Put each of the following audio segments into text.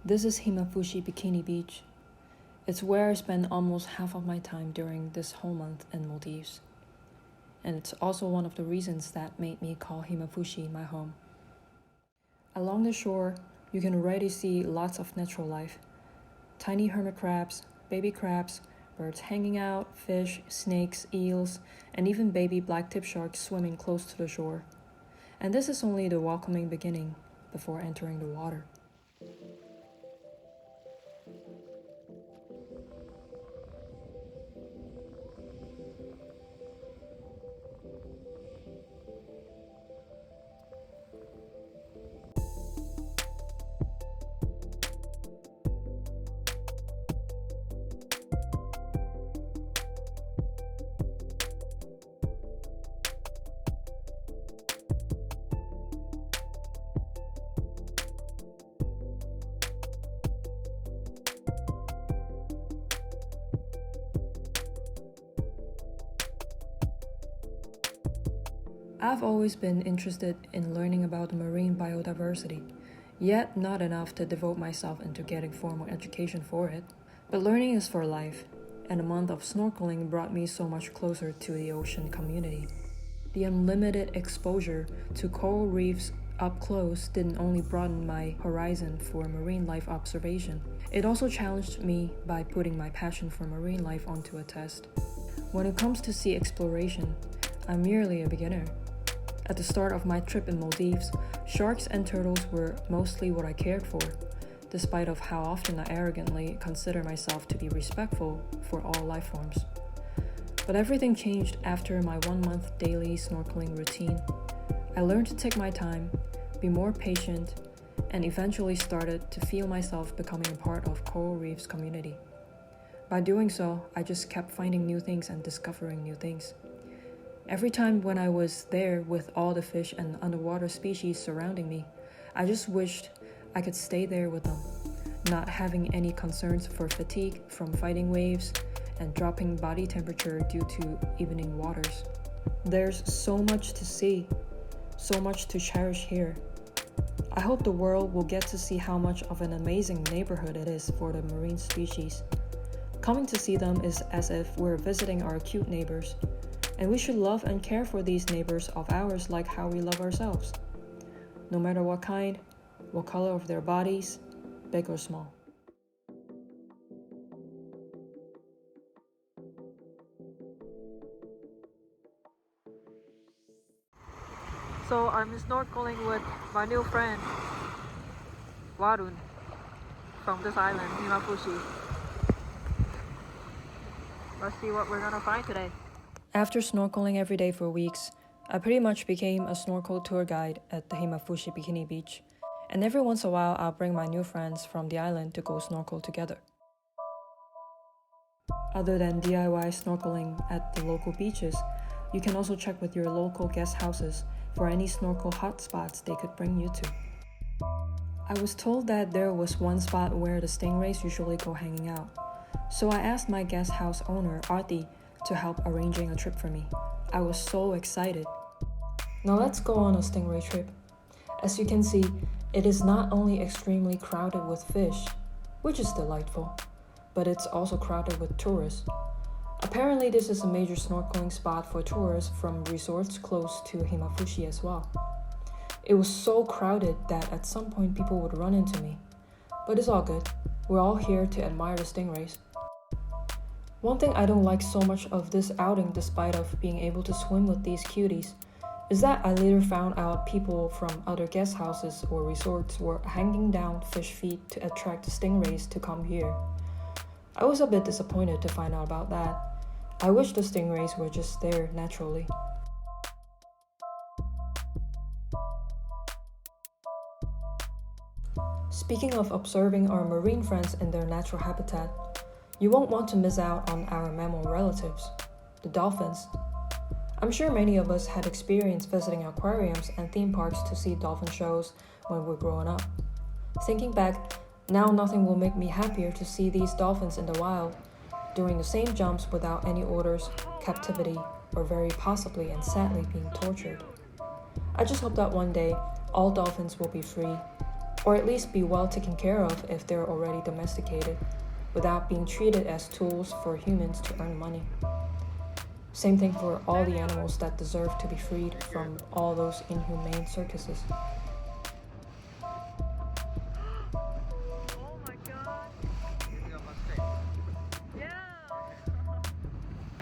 This is Himmafushi Bikini Beach. It's where I spend almost half of my time during this whole month in Maldives. And it's also one of the reasons that made me call Himmafushi my home. Along the shore, you can already see lots of natural life. Tiny hermit crabs, baby crabs, birds hanging out, fish, snakes, eels, and even baby black-tip sharks swimming close to the shore. And this is only the welcoming beginning before entering the water. I've always been interested in learning about the marine biodiversity, yet not enough to devote myself into getting formal education for it. But learning is for life, and a month of snorkeling brought me so much closer to the ocean community. The unlimited exposure to coral reefs up close didn't only broaden my horizon for marine life observation, it also challenged me by putting my passion for marine life onto a test. When it comes to sea exploration, I'm merely a beginner. At the start of my trip in Maldives, sharks and turtles were mostly what I cared for, despite of how often I arrogantly consider myself to be respectful for all life forms. But everything changed after my 1-month daily snorkeling routine. I learned to take my time, be more patient, and eventually started to feel myself becoming a part of coral reefs community. By doing so, I just kept finding new things and discovering new things. Every time when I was there with all the fish and underwater species surrounding me, I just wished I could stay there with them, not having any concerns for fatigue from fighting waves and dropping body temperature due to evening waters. There's so much to see, so much to cherish here. I hope the world will get to see how much of an amazing neighborhood it is for the marine species. Coming to see them is as if we're visiting our cute neighbors. And we should love and care for these neighbors of ours like how we love ourselves. No matter what kind, what color of their bodies, big or small. So I'm snorkeling with my new friend, Warun, from this island, Himmafushi. Let's see what we're gonna find today. After snorkeling every day for weeks, I pretty much became a snorkel tour guide at the Himmafushi Bikini Beach, and every once in a while I'll bring my new friends from the island to go snorkel together. Other than DIY snorkeling at the local beaches, you can also check with your local guest houses for any snorkel hotspots they could bring you to. I was told that there was one spot where the stingrays usually go hanging out, so I asked my guest house owner, Arti, to help arranging a trip for me. I was so excited. Now let's go on a stingray trip. As you can see, it is not only extremely crowded with fish, which is delightful, but it's also crowded with tourists. Apparently this is a major snorkeling spot for tourists from resorts close to Himmafushi as well. It was so crowded that at some point people would run into me. But it's all good. We're all here to admire the stingrays. One thing I don't like so much of this outing, despite of being able to swim with these cuties, is that I later found out people from other guest houses or resorts were hanging down fish feed to attract the stingrays to come here. I was a bit disappointed to find out about that. I wish the stingrays were just there naturally. Speaking of observing our marine friends in their natural habitat, you won't want to miss out on our mammal relatives, the dolphins. I'm sure many of us had experience visiting aquariums and theme parks to see dolphin shows when we're growing up. Thinking back, now nothing will make me happier to see these dolphins in the wild, doing the same jumps without any orders, captivity, or very possibly and sadly being tortured. I just hope that one day all dolphins will be free, or at least be well taken care of if they're already domesticated, without being treated as tools for humans to earn money. Same thing for all the animals that deserve to be freed from all those inhumane circuses.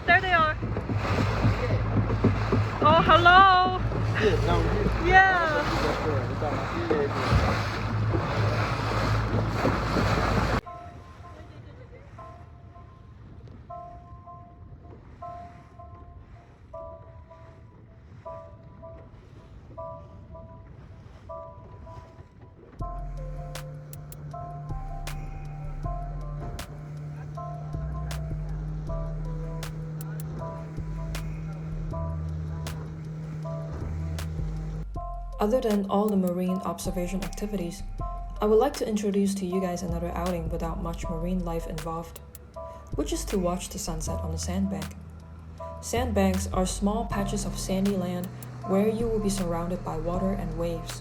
There they are. Oh, hello. Yeah. Other than all the marine observation activities, I would like to introduce to you guys another outing without much marine life involved, which is to watch the sunset on the sandbank. Sandbanks are small patches of sandy land where you will be surrounded by water and waves.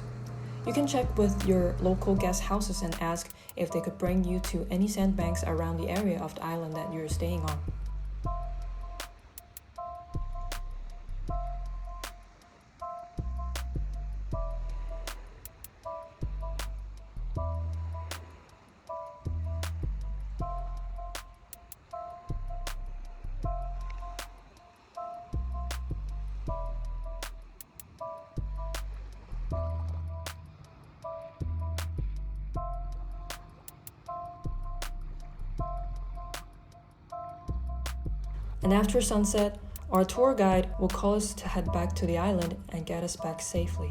You can check with your local guest houses and ask if they could bring you to any sandbanks around the area of the island that you're staying on. And after sunset, our tour guide will call us to head back to the island and get us back safely.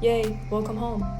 Yay, welcome home!